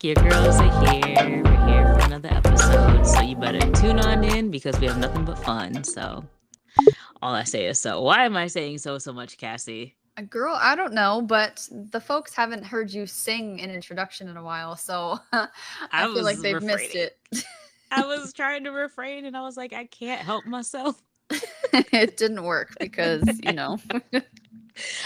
back. Your girls are here. We're here for another episode. So you better tune on in because we have nothing but fun. So all I say is so. Why am I saying so much, Cassie? Girl, I don't know, but the folks haven't heard you sing an introduction in a while, so I I feel like was they've missed refraining. it. I was trying to refrain and I was like, I can't help myself. It didn't work because,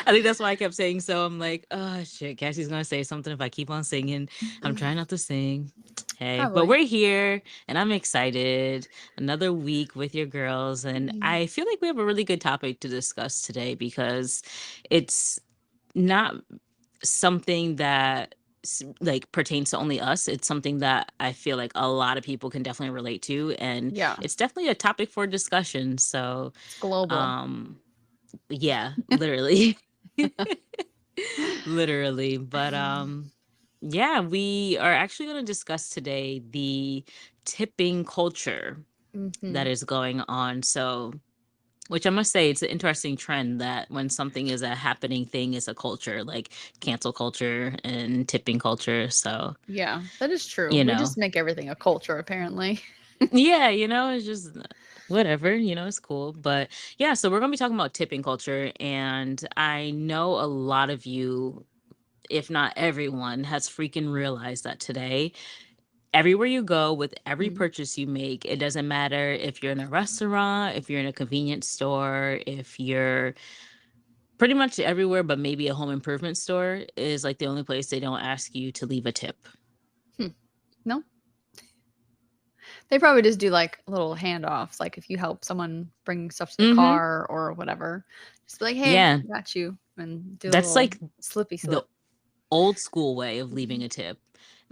I think that's why I kept saying so. I'm like, oh shit, Cassie's gonna say something if I keep on singing. I'm trying not to sing. Hey, but probably. we're here and I'm excited. Another week with your girls. And Mhm. I feel like we have a really good topic to discuss today because it's not something that like pertains to only us. It's something that I feel like a lot of people can definitely relate to. And Yeah, it's definitely a topic for discussion. So it's global. um yeah, literally. Literally. But yeah, we are actually going to discuss today the tipping culture that Hmm. is going on. So, which I must say, it's an interesting trend that when something is a happening thing, is a culture like cancel culture and tipping culture. So, Yeah, that is true. you We know, just make everything a culture, apparently. yeah, it's just whatever, it's cool. But yeah, so we're going to be talking about tipping culture. And I know a lot of you, if not everyone, has freaking realized that today, everywhere you go with every Mhm. purchase you make, it doesn't matter if you're in a restaurant, if you're in a convenience store, if you're pretty much everywhere, but maybe a home improvement store is like the only place they don't ask you to leave a tip. Hmm. No, they probably just do like little handoffs, like if you help someone bring stuff to the Mm-hmm. car or whatever, just be like, "Hey, Yeah. got you," and do a That's little like slippy the slip. old school way of leaving Mhm. a tip,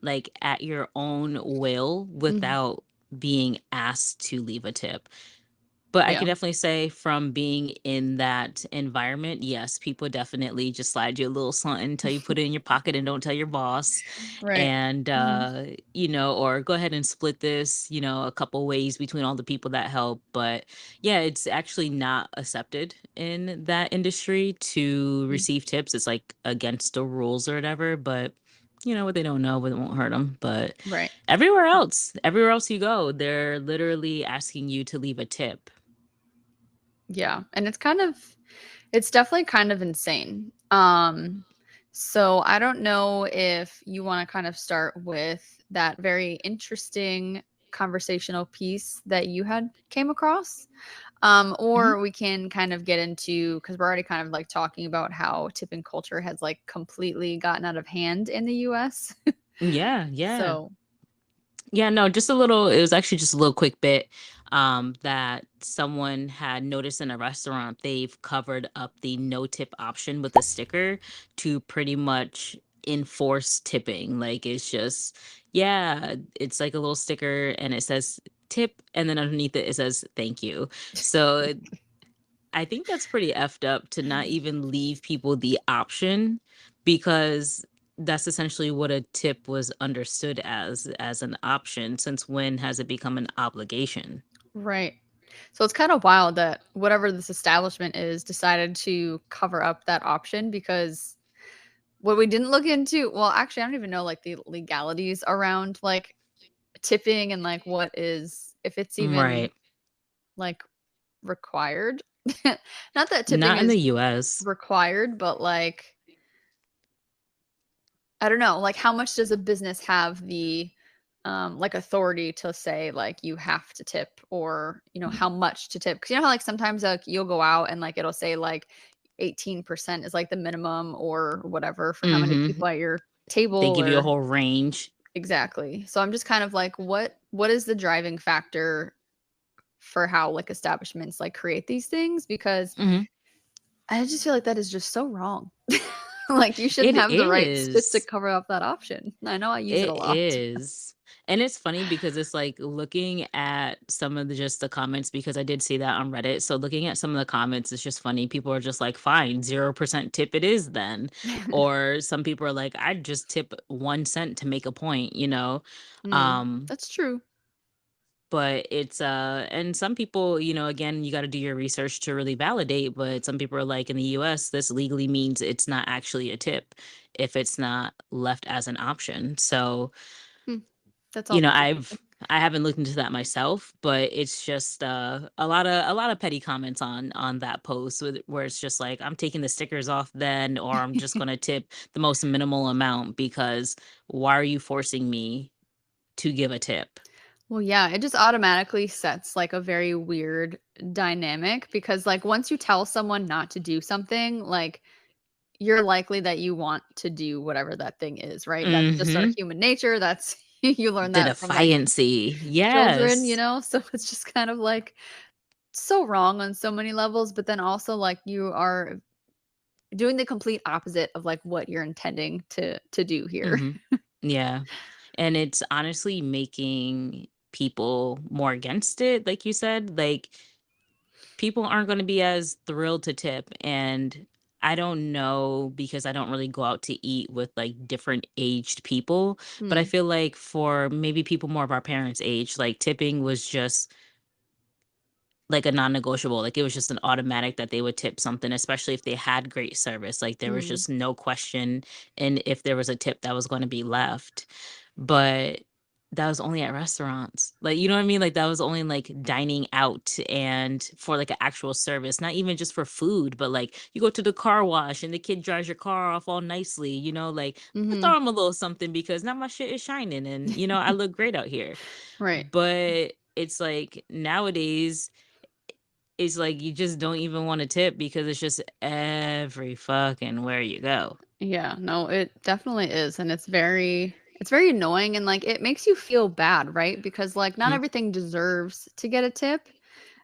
like at your own will Mhm. without being asked to leave a tip. But I Yeah. can definitely say from being in that environment, yes, people definitely just slide you a little something until you put it in your pocket and don't tell your boss. Right. And, Mhm. or go ahead and split this, a couple ways between all the people that help. But yeah, it's actually not accepted in that industry to Mhm. receive tips. It's like against the rules or whatever. But what they don't know, it won't hurt them. But Right. everywhere else you go, they're literally asking you to leave a tip. Yeah, and it's definitely kind of insane. So I don't know if you want to kind of start with that very interesting conversational piece that you had came across. Mhm. Or we can kind of get into because we're already kind of like talking about how tipping culture has like completely gotten out of hand in the US. Yeah, yeah. So, Yeah, no, just a little, it was actually just a little quick bit that someone had noticed in a restaurant. They've covered up the no tip option with a sticker to pretty much enforce tipping. Like it's just, yeah, it's like a little sticker and it says tip and then underneath it it says thank you. So I think that's pretty effed up to not even leave people the option because that's essentially what a tip was understood as an option. Since when has it become an obligation? right. So it's kind of wild that whatever this establishment is decided to cover up that option because what we didn't look into, well, actually, I don't even know like the legalities around like tipping and like what is, if it's even Right. like required. Not that tipping Not in the is US. required, but like, I don't know, like how much does a business have the like authority to say like you have to tip or how much to tip because you know how like sometimes like you'll go out and like it'll say like 18% is like the minimum or whatever for how many Hmm. people at your They table give you a or whole range. exactly. So I'm just kind of like what is the driving factor for how like establishments like create these things because Hmm. I just feel like that is just so wrong. Like you shouldn't It have the rights to is. cover up that option. I know I use it a It lot. is. And it's funny because it's like looking at some of the just the comments because I did see that on Reddit. So looking at some of the comments, it's just funny. People are just like, fine, 0% tip it is then. Or some people are like, I'd just tip 1 cent to make a point. Mm, Um, that's true. but it's and some people, again, you got to do your research to really validate, but some people are like, in the US this legally means it's not actually a tip if it's not left as an option. So Hmm, that's all. I haven't looked into that myself, but it's just a lot of petty comments on that post where it's just like, I'm taking the stickers off then, or I'm just gonna tip the most minimal amount, because why are you forcing me to give a tip? Well, yeah, it just automatically sets like a very weird dynamic because like once you tell someone not to do something, like you're likely that you want to do whatever that thing is, right? That's just our Mm-hmm. human nature. That's you learn The that from like defiancy. children, you Yes. know? So it's just kind of like so wrong on so many levels, but then also like you are doing the complete opposite of like what you're intending to do here. Mm-hmm. Yeah. And it's honestly making people more against it, like you said. Like, people aren't going to be as thrilled to tip. And I don't know, because I don't really go out to eat with like different aged people, but I Hmm. feel like for maybe people more of our parents' age, like tipping was just like a non-negotiable. Like, it was just an automatic that they would tip something, especially if they had great service. Like, there was Hmm. just no question, and if there was a tip that was going to be left. But that was only at restaurants. Like, you know what I mean? Like, that was only like dining out and for like an actual service, not even just for food, but like you go to the car wash and the kid drives your car off all nicely, like, I Hmm. throw him a little something because now my shit is shining and I look great out here. Right. But it's like nowadays, it's like you just don't even want to tip because it's just every fucking where you go. Yeah, no, it definitely is, and it's very annoying and like it makes you feel bad, right? Because like not Mm, everything deserves to get a tip.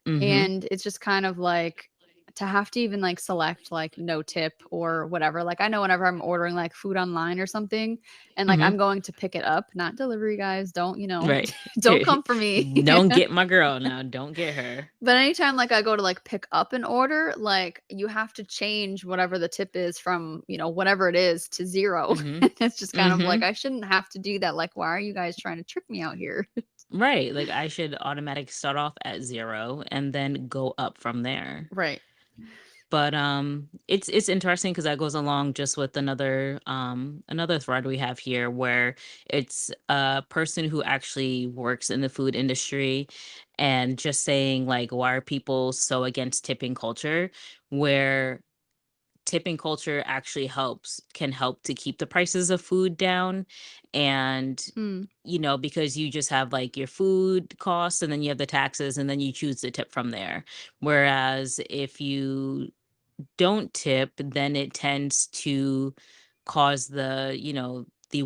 mhm. And it's just kind of like to have to even like select like no tip or whatever. Like I know whenever I'm ordering like food online or something and like I'm Mhm. going to pick it up, not delivery guys, don't, Right. don't come for me. Don't get my girl now. Don't get her. But anytime like I go to like pick up an order, like you have to change whatever the tip is from, whatever it is to 0. Mhm. And it's just kind of like Mhm. I shouldn't have to do that. Like why are you guys trying to trick me out here? Right. Like, I should automatic start off at 0 and then go up from there. Right. But it's interesting because that goes along just with another thread we have here, where it's a person who actually works in the food industry, and just saying like, why are people so against tipping culture, where tipping culture actually can help to keep the prices of food down. And Hmm. because you just have like your food costs, and then you have the taxes, and then you choose the tip from there. Whereas if you don't tip, then it tends to cause the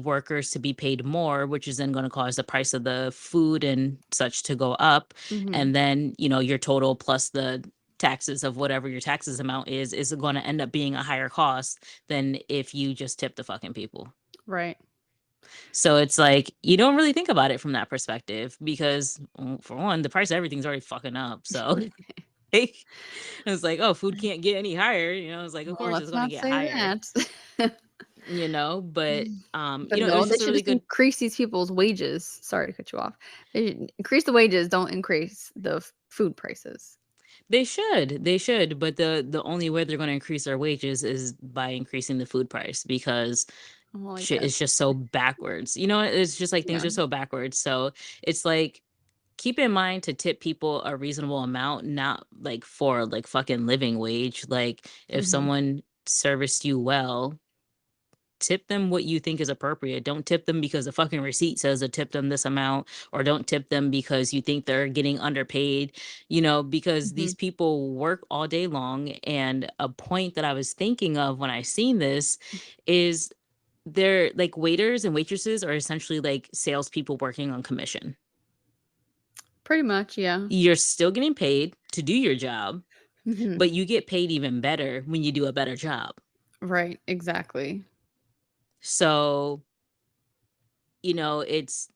workers to be paid more, which is then going to cause the price of the food and such to go up. Mhm. And then, your total plus the taxes of whatever your taxes amount is going to end up being a higher cost than if you just tip the fucking people. Right. So it's like you don't really think about it from that perspective, because, for one, the price of everything's already fucking up. So it's like, oh, food can't get any higher. It's like, of Well, course it's let's going to not get say higher, that. but But it no, was they just a should really just good. increase these people's wages. Sorry to cut you off. They should increase the wages, don't increase the food prices. They should, but the only way they're going to increase their wages is by increasing the food price, because Well, I shit guess. is just so backwards. It's just like things Yeah. are so backwards. So it's like, keep in mind to tip people a reasonable amount, not like for like fucking living wage. Like, if Mhm. someone serviced you well, tip them what you think is appropriate. Don't tip them because the fucking receipt says to tip them this amount, or don't tip them because you think they're getting underpaid, because these Mhm. people work all day long. And a point that I was thinking of when I seen this is, they're like, waiters and waitresses are essentially like salespeople working on commission. Pretty much, yeah. You're still getting paid to do your job, Mhm. but you get paid even better when you do a better job. Right, exactly. So, it's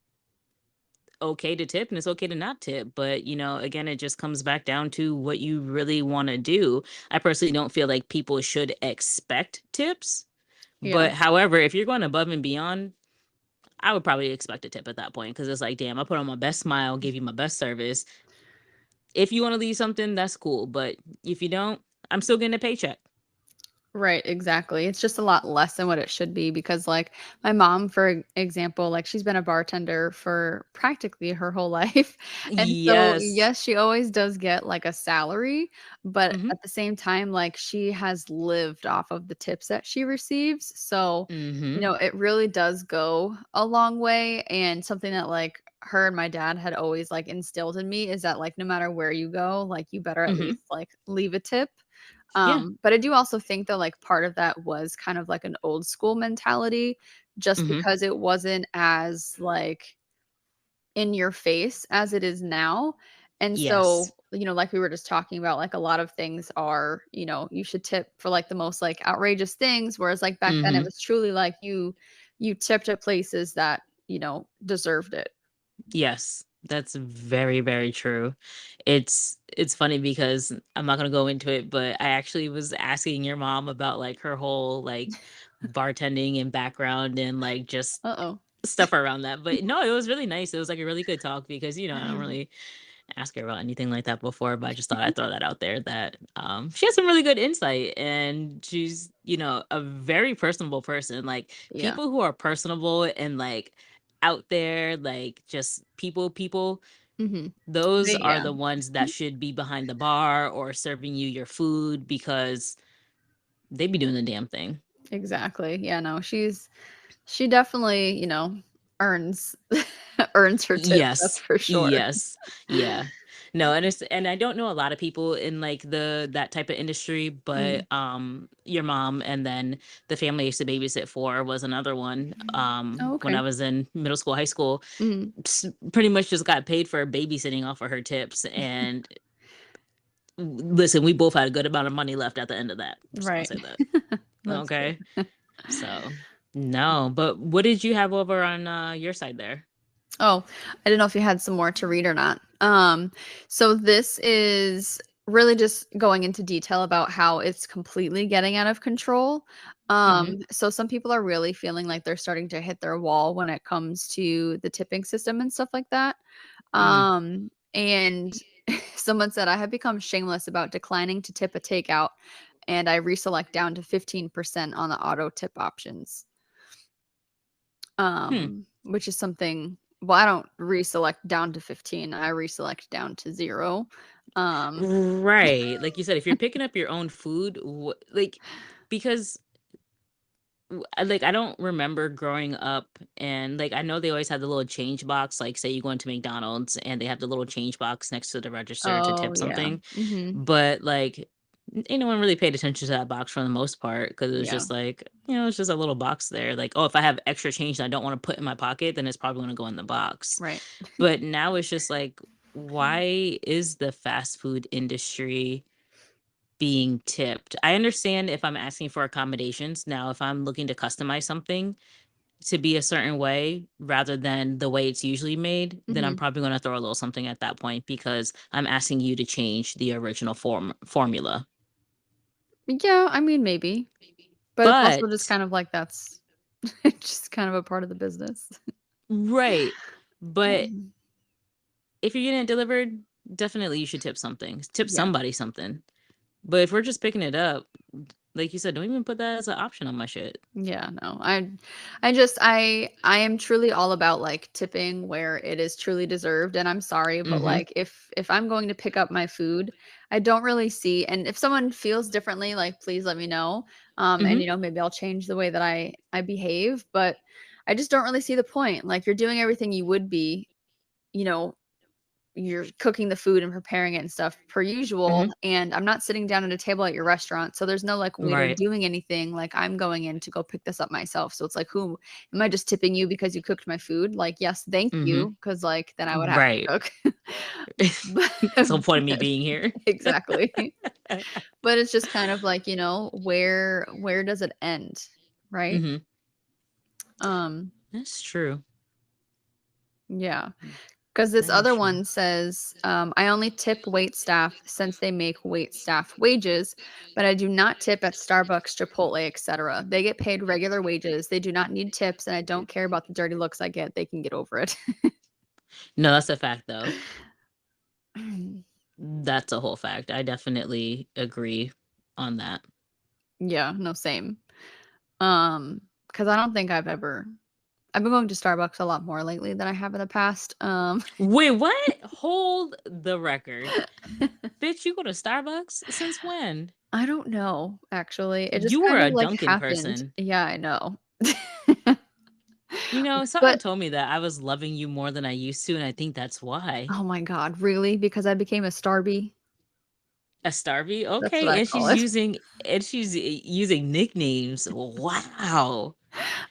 okay to tip and it's okay to not tip, but again, it just comes back down to what you really want to do. I personally don't feel like people should expect tips, Yeah. but however, if you're going above and beyond, I would probably expect a tip at that point because it's like, damn, I put on my best smile, gave you my best service. If you want to leave something, that's cool. But if you don't, I'm still getting a paycheck. Right, exactly. It's just a lot less than what it should be because, like, my mom, for example, like, she's been a bartender for practically her whole life. And so, Yes. yes, she always does get like a salary, but Mm-hmm. at the same time, like, she has lived off of the tips that she receives. So, Mm-hmm. it really does go a long way. And something that, like, her and my dad had always like instilled in me is that, like, no matter where you go, like, you better at Mm-hmm. least like leave a tip. Yeah. But I do also think that, like, part of that was kind of like an old school mentality just Mm-hmm. because it wasn't as, like, in your face as it is now. And Yes. so, like we were just talking about, like, a lot of things are, you should tip for, like, the most, like, outrageous things, whereas, like, back then, it Mm-hmm. was truly like you tipped at places that, deserved it. Yes, that's very, very true. It's funny because I'm not gonna go into it, but I actually was asking your mom about like her whole like bartending and background and like just Uh-oh. stuff around that. But no, it was really nice. It was like a really good talk because I don't really ask her about anything like that before, but I just thought I'd throw that out there that she has some really good insight and she's, a very personable person. Like Yeah. people who are personable and like out there, like just people, Mhm. those They are yeah. the ones that should be behind the bar or serving you your food because they be doing the damn thing. Exactly. Yeah, no, she definitely, earns earns her tips, that's Yes. for sure. Yes. Yeah. No, and I don't know a lot of people in like that type of industry, Mm. but your mom and then the family I used to babysit for was another one. Oh, When okay. I was in middle school, high school, Mhm. pretty much just got paid for babysitting off of her tips. And listen, we both had a good amount of money left at the end of that. Just gonna Right. say that. That's Okay. good. So no, but what did you have over on your side there? Oh, I didn't know if you had some more to read or not. So this is really just going into detail about how it's completely getting out of control. Mm-hmm. So some people are really feeling like they're starting to hit their wall when it comes to the tipping system and stuff like that. Mm. And someone said, I have become shameless about declining to tip a takeout, and I reselect down to 15% on the auto tip options. Hmm. Which is something, well, I don't reselect down to 15, I reselect down to 0. Um, Right. Like you said, if you're picking up your own food, like because like I don't remember growing up and like I know they always had the little change box, like say you go into McDonald's and they have the little change box next to the register to oh, tip yeah. something. Mhm. But like ain't no one really paid attention to that box for the most part because it was Yeah, just like, it's just a little box there. Like, oh, if I have extra change that I don't want to put in my pocket, then it's probably going to go in the box. right. But now it's just like, why is the fast food industry being tipped? I understand if I'm asking for accommodations. Now, if I'm looking to customize something to be a certain way rather than the way it's usually made, then I'm Mhm. probably going to throw a little something at that point because I'm asking you to change the original formula. Yeah, I mean, maybe, but it's also just But kind of like that's just kind of a part of the business. right. But Mhm. if you're getting it delivered, definitely you should tip something. Tip Yeah. somebody something. But if we're just picking it up, like you said, don't even put that as an option on my shit. Yeah, no. I am truly all about like tipping where it is truly deserved, and I'm sorry, but Mhm. like if I'm going to pick up my food, I don't really see, and if someone feels differently, like please let me know. And Mhm. maybe I'll change the way that I behave, but I just don't really see the point. Like you're doing everything you would be, you know, you're cooking the food and preparing it and stuff per usual, Mhm. and I'm not sitting down at a table at your restaurant, so there's no, like, waiter Right. doing anything, like, I'm going in to go pick this up myself, so it's like, who am I just tipping you because you cooked my food? Like, yes, thank Mhm. you, because like, then I would have Right. to cook. But That's the whole point of me being here. exactly. But it's just kind of like, where does it end, right? Mhm. Um, That's true. yeah. Because this That is other true. one says, I only tip wait staff since they make wait staff wages, but I do not tip at Starbucks, Chipotle, etc. They get paid regular wages. They do not need tips, and I don't care about the dirty looks I get. They can get over it. No, that's a fact though. That's a whole fact. I definitely agree on that. Yeah, no, same. Because I don't think I've been going to Starbucks a lot more lately than I have in the past. Wait, what? Hold the record. Bitch, you go to Starbucks since when? I don't know, actually. It just You were kind of a like Dunkin' happened. person. Yeah, I know. You know, someone But told me that I was loving you more than I used to, and I think that's why. oh my God, really? Because I became a Starby? A Starvey? That's what I Okay, call it. and she's using nicknames. Wow.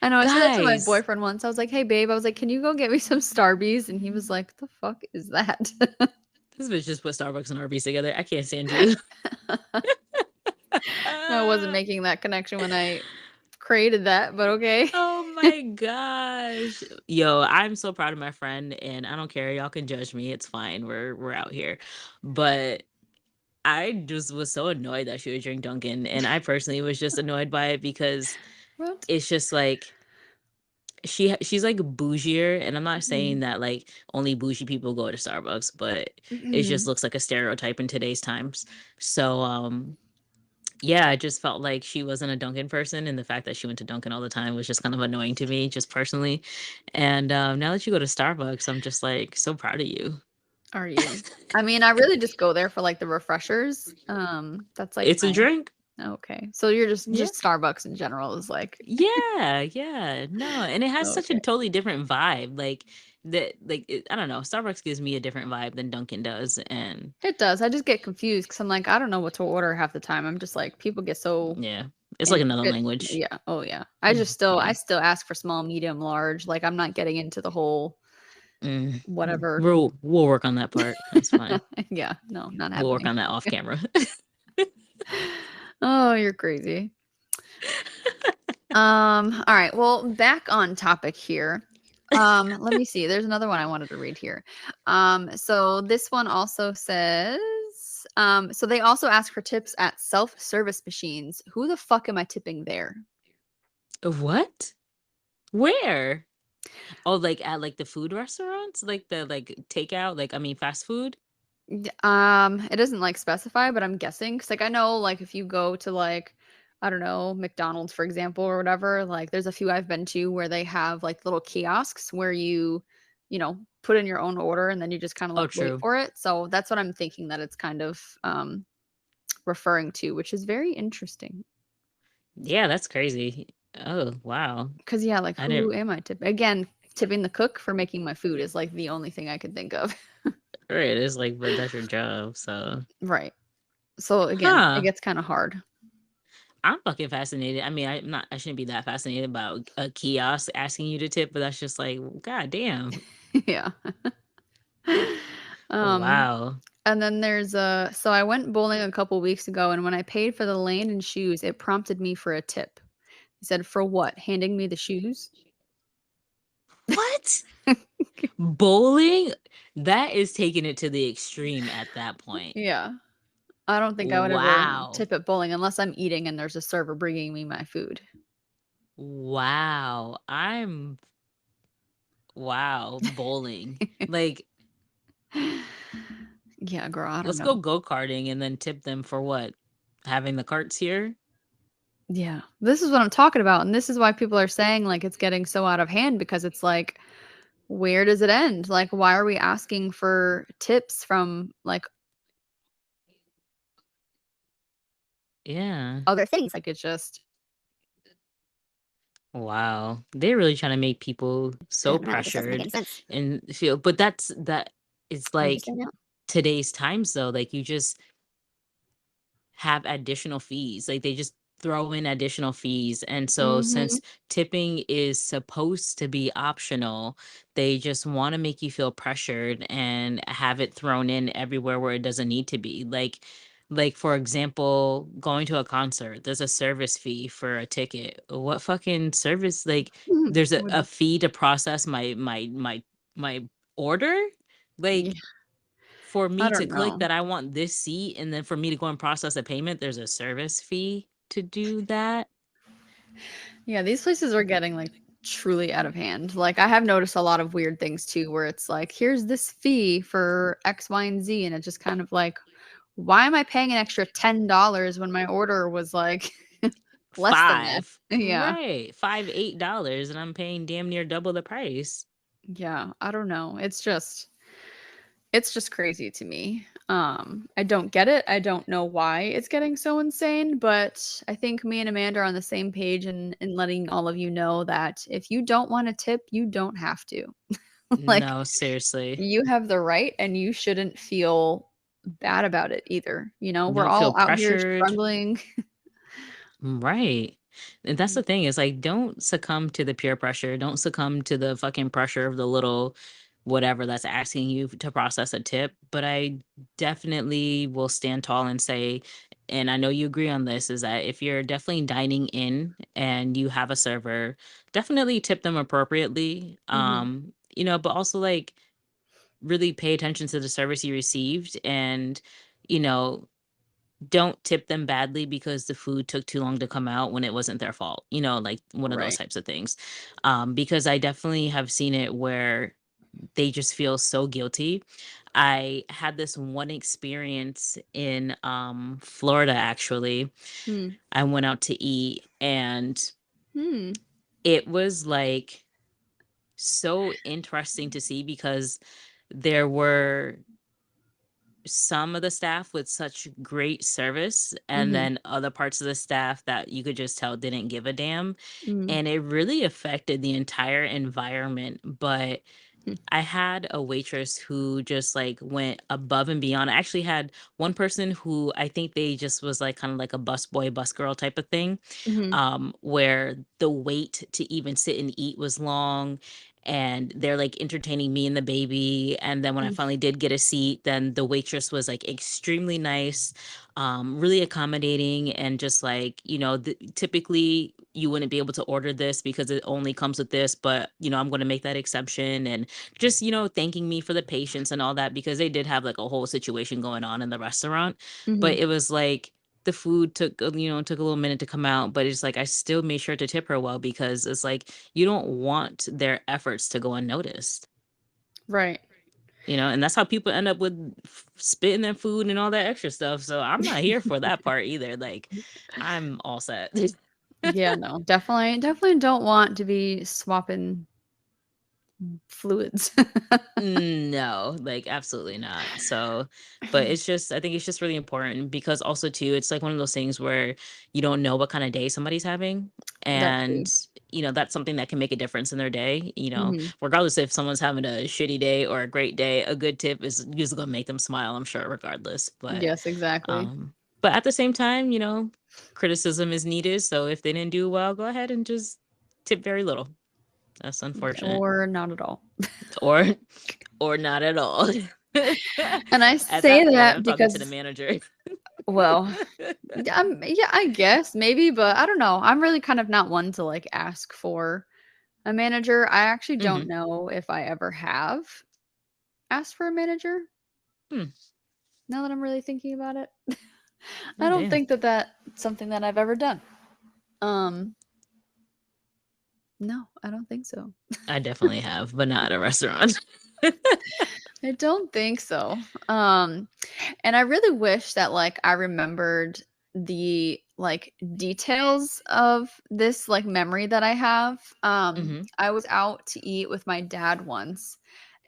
I know, I said that to my Guys, boyfriend once. I was like, "Hey, babe," I was like, "Can you go get me some Starbies?" And he was like, "The fuck is that?" this bitch just put Starbucks and Arby's together. I can't stand you. I wasn't making that connection when I created that, but okay. Oh my gosh. Yo, I'm so proud of my friend and I don't care. Y'all can judge me. It's fine. We're out here. But I just was so annoyed that she would drink Dunkin'. And I personally was just annoyed by it because What? it's just like she's like bougier. And I'm not saying Mhm. that like only bougie people go to Starbucks, but it just Mhm. looks like a stereotype in today's times. So yeah, I just felt like she wasn't a Dunkin' person, and the fact that she went to Dunkin' all the time was just kind of annoying to me, just personally. And now that you go to Starbucks, I'm just like so proud of you. Are you? I mean, I really just go there for, like, the refreshers. That's, like, It's a my drink. okay. So you're Yeah. just Starbucks in general is, like Yeah, yeah. No, and it has such a okay. totally different vibe. I don't know. Starbucks gives me a different vibe than Dunkin' does, and It does. I just get confused because 'cause I'm like, I don't know what to order half the time. I'm just like, people get so yeah, it's like another intricate. language. Yeah. Oh, yeah. I Yeah. still ask for small, medium, large. Like, I'm not getting into the whole Mm. whatever. We'll work on that part. That's fine. Yeah. No, not We'll work happening. on that off camera. Oh, you're crazy. All right. Well, back on topic here. Let me see. There's another one I wanted to read here. So this one also says, so they also ask for tips at self-service machines. Who the fuck am I tipping there? What? Where? Oh, like at like the food restaurants? Like the like takeout, like I mean fast food? It doesn't like specify, but I'm guessing because like I know like if you go to like I don't know McDonald's for example or whatever, like there's a few I've been to where they have like little kiosks where you know, put in your own order and then you just kind of Oh, like wait true. for it. So that's what I'm thinking that it's kind of referring to, which is very interesting. Yeah, that's crazy. Oh, wow. Because yeah, like I who didn't am I tipping? Again, tipping the cook for making my food is like the only thing I could think of. right, it's like but that's your job, so Right. So again, it huh. gets kind of hard. I'm fucking fascinated. I mean, I shouldn't be that fascinated about a kiosk asking you to tip, but that's just like, god damn. Yeah. Um, Wow. and then there's a so I went bowling a couple weeks ago, and when I paid for the land and shoes, it prompted me for a tip. He said, "For what? Handing me the shoes?" What? Bowling? That is taking it to the extreme at that point. Yeah. I don't think I would ever Wow. tip at bowling unless I'm eating and there's a server bringing me my food. Wow. Wow, bowling. Like, Yeah, girl, I don't let's know. go go-karting and then tip them for what? Having the carts here? Yeah. This is what I'm talking about, and this is why people are saying, like, it's getting so out of hand because it's like, where does it end? Like, why are we asking for tips from, like, Yeah. other things? Like, it's just Wow. They're really trying to make people I so don't know, it just doesn't make pressured any sense. and feel, but that it's I just like don't know. today's times though. Like you just have additional fees. Like they just throw in additional fees. And so Mhm. since tipping is supposed to be optional, they just want to make you feel pressured and have it thrown in everywhere where it doesn't need to be. Like for example, going to a concert, there's a service fee for a ticket. What fucking service like there's a Would fee to process my order? Like, Yeah, for I me to don't click know. that I want this seat, and then for me to go and process a payment, there's a service fee to do that. Yeah, these places are getting like truly out of hand. Like I have noticed a lot of weird things too, where it's like, here's this fee for X, Y, and Z, and it's just kind of like, why am I paying an extra $10 when my order was like less than that? 5. Yeah. Right. 5, $8, and I'm paying damn near double the price. Yeah, I don't know. It's just crazy to me. I don't get it. I don't know why it's getting so insane, but I think me and Amanda are on the same page in letting all of you know that if you don't want to tip, you don't have to. Like No, seriously. you have the right and you shouldn't feel bad about it either. You know, we're Don't feel all out here pressured. struggling. Right. And that's the thing is like don't succumb to the peer pressure. Don't succumb to the fucking pressure of the little whatever that's asking you to process a tip. But I definitely will stand tall and say, and I know you agree on this, is that if you're definitely dining in and you have a server, definitely tip them appropriately. Mhm. But also like really pay attention to the service you received and, you know, don't tip them badly because the food took too long to come out when it wasn't their fault, like one of those Right. types of things. Because I definitely have seen it where they just feel so guilty. I had this one experience in Florida, actually. Hmm. I went out to eat and Hmm. it was like so interesting to see because there were some of the staff with such great service and Mhm. then other parts of the staff that you could just tell didn't give a damn, Mm. and it really affected the entire environment. But Hmm. I had a waitress who just like went above and beyond. I actually had one person who I think they just was like kind of like a bus boy, bus girl type of thing, Mhm. where the wait to even sit and eat was long. And they're like entertaining me and the baby. And then when I Mm. finally did get a seat, then the waitress was like extremely nice, really accommodating, and just like, typically you wouldn't be able to order this because it only comes with this, but I'm going to make that exception. And just thanking me for the patience and all that because they did have like a whole situation going on in the restaurant. But Mhm. it was like the food took a little minute to come out, but it's like I still made sure to tip her well because it's like you don't want their efforts to go unnoticed. Right. And that's how people end up with spitting their food and all that extra stuff. So I'm not here for that part either. Like, I'm all set. Yeah, no. Definitely don't want to be swapping fluids. No, like absolutely not. So, but I think it's just really important because also too, it's like one of those things where you don't know what kind of day somebody's having. That And, too. that's something that can make a difference in their day. Mhm. Regardless if someone's having a shitty day or a great day, a good tip is usually gonna make them smile, I'm sure, regardless. Yes, exactly. But at the same time, criticism is needed. So if they didn't do well, go ahead and just tip very little. That's unfortunate. Or not at all. Or or not at all. And I At say that point, I'm that talking to the because, manager. well, yeah, I guess maybe, but I don't know. I'm really kind of not one to like ask for a manager. I actually don't Mhm. know if I ever have asked for a manager Hmm. now that I'm really thinking about it. I Oh, don't damn. think that that's something that I've ever done. Um, no, I don't think so. I definitely have, but not at a restaurant. I don't think so. And I really wish that like I remembered the like details of this like memory that I have. Mhm. I was out to eat with my dad once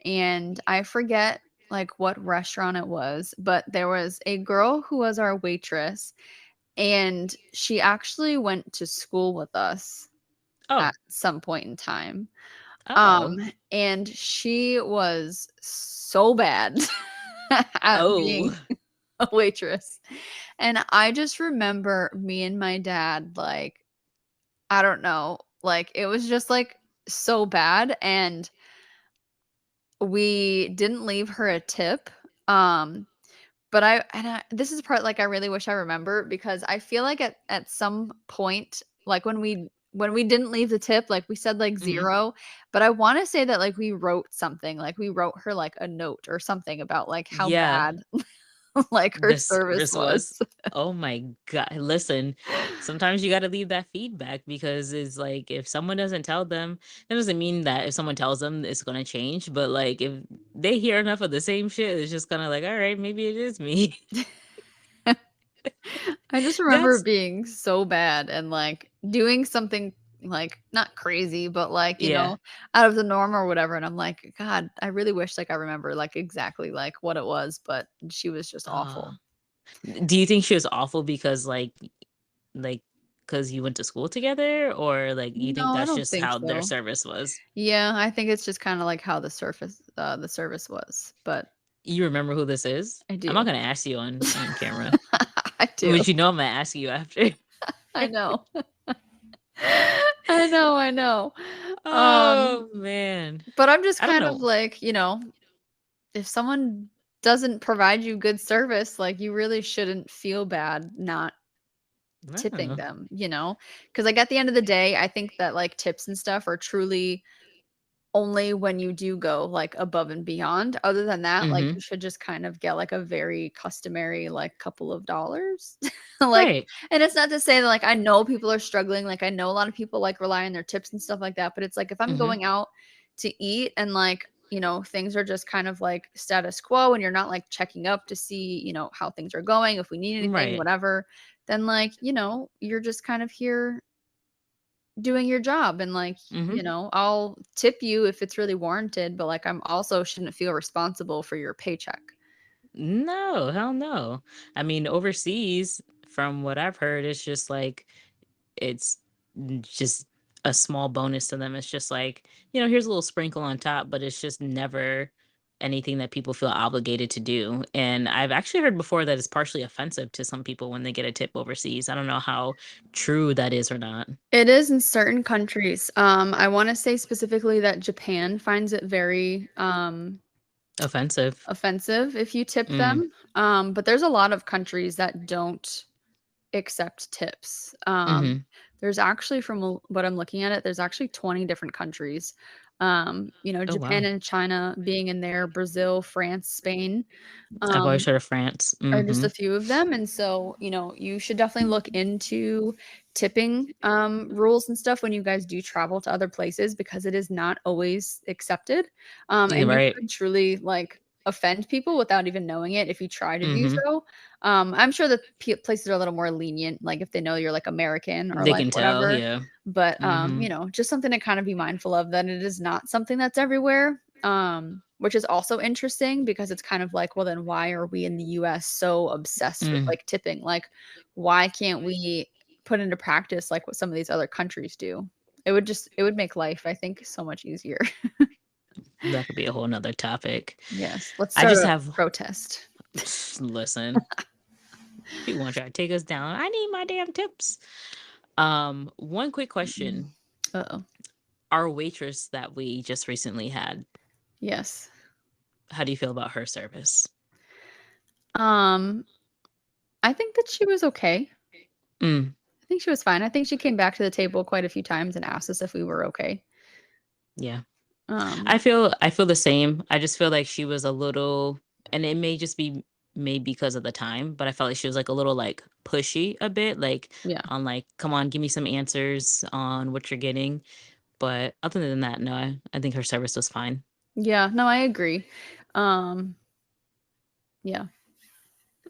and I forget like what restaurant it was, but there was a girl who was our waitress and she actually went to school with us Oh. at some point in time. Oh. And she was so bad at being Oh. a waitress. And I just remember me and my dad, like, I don't know, like, it was just like so bad. And we didn't leave her a tip. Um, this is the part like I really wish I remember because I feel like at some point, like when we when we didn't leave the tip, like we said like Hmm. 0, but I want to say that like we wrote something, like we wrote her like a note or something about like how Yeah, bad like her the service service was. was. Oh my God. Listen, sometimes you got to leave that feedback because it's like if someone doesn't tell them, that doesn't mean that if someone tells them it's going to change. But like if they hear enough of the same shit, it's just kind of like, all right, maybe it is me. I just remember That's, being so bad and like doing something like not crazy, but like, yeah. out of the norm or whatever. And I'm like, God, I really wish like I remember like exactly like what it was, but she was just Uh, awful. do you think she was awful because like, because you went to school together, or like you think No, I that's don't just think how their so. service was? Yeah, I think it's just kind of like how the service was, but You remember who this is? I I'm do. not gonna ask you on camera, I do. but you know I'm gonna ask you after. I know. I know, I know. Um, Oh man, but I'm just I don't kind of know. like, if someone doesn't provide you good service, like you really shouldn't feel bad not I don't tipping know. them, you know? Because like at the end of the day, I think that like tips and stuff are truly only when you do go like above and beyond. Other than that, like Mm-hmm. you should just kind of get like a very customary like couple of dollars. Like, Right. and it's not to say that like I know people are struggling, like I know a lot of people like rely on their tips and stuff like that, but it's like if I'm Mm-hmm. going out to eat and like, things are just kind of like status quo and you're not like checking up to see, how things are going, if we need anything, Right. whatever, then like, you're just kind of here doing your job and like, Mm-hmm. I'll tip you if it's really warranted, but like I'm also shouldn't feel responsible for your paycheck. No, hell no. I mean, overseas, from what I've heard, it's just like it's just a small bonus to them. It's just like, here's a little sprinkle on top, but it's just never anything that people feel obligated to do. And I've actually heard before that it's partially offensive to some people when they get a tip overseas. I don't know how true that is or not. It is in certain countries. I want to say specifically that Japan finds it very Offensive. offensive if you tip Mm, them. But there's a lot of countries that don't accept tips. mm-hmm. There's actually, from what I'm looking at it, there's actually 20 different countries. Oh, Japan wow. and China being in there, Brazil, France, Spain. I've always Um, heard of France. are just Mm-hmm. a few of them. And so, you should definitely look into tipping rules and stuff when you guys do travel to other places because it is not always accepted. You're And you right. could truly like offend people without even knowing it if you try to do Mm-hmm. so. I'm sure that places are a little more lenient, like if they know you're like American or They like can tell. whatever. Yeah. But Mm-hmm. just something to kind of be mindful of that it is not something that's everywhere. Which is also interesting because it's kind of like, well, then why are we in the US so obsessed with Mm. like tipping? Like, why can't we put into practice like what some of these other countries do? It would make life, I think, so much easier. That could be a whole nother topic. Yes. Let's I start just a have protest. listen. People want to try to take us down. I need my damn tips. One quick question. Uh-oh. Our waitress that we just recently had, Yes. how do you feel about her service? Um, I think that she was okay. Mm, I think she was fine. I think she came back to the table quite a few times and asked us if we were okay. yeah. Um, I feel the same. I just feel like she was a little, and it may just be maybe because of the time, but I felt like she was like a little like pushy a bit, like yeah. on like, come on, give me some answers on what you're getting. But other than that, no, I think her service was fine. Yeah, no, I agree. Um, yeah,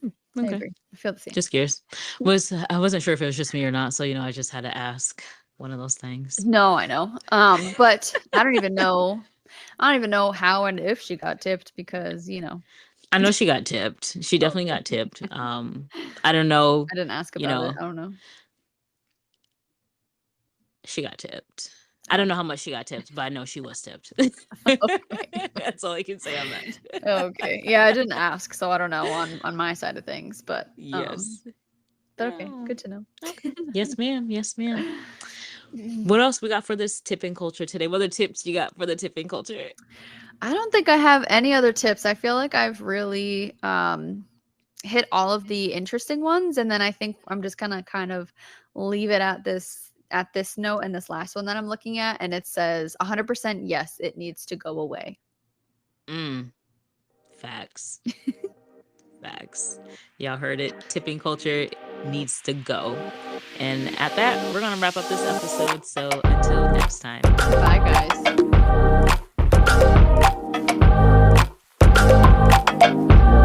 Hmm, I okay. agree. I feel the same. Just curious. I wasn't sure if it was just me or not, so I just had to ask one of those things. No, I know. But I don't even know how and if she got tipped because, I know she got tipped. She definitely got tipped. I don't know, I didn't ask you about it. know, I don't know. she got tipped. I Oh, don't know how much she got tipped, but I know she was tipped. okay. That's all I can say on that. Okay. Yeah, I didn't ask, so I don't know on my side of things, Yes. but okay, Oh, good to know. okay. Yes, ma'am. Yes, ma'am. What else we got for this tipping culture today? What other tips you got for the tipping culture? I don't think I have any other tips. I feel like I've really hit all of the interesting ones, and then I think I'm just gonna kind of leave it at this at this note and this last one that I'm looking at, and it says 100% yes, it needs to go away. Mm, facts. Facts. Y'all heard it. Tipping culture needs to go. And at that, we're going to wrap up this episode. So until next time. Bye, guys.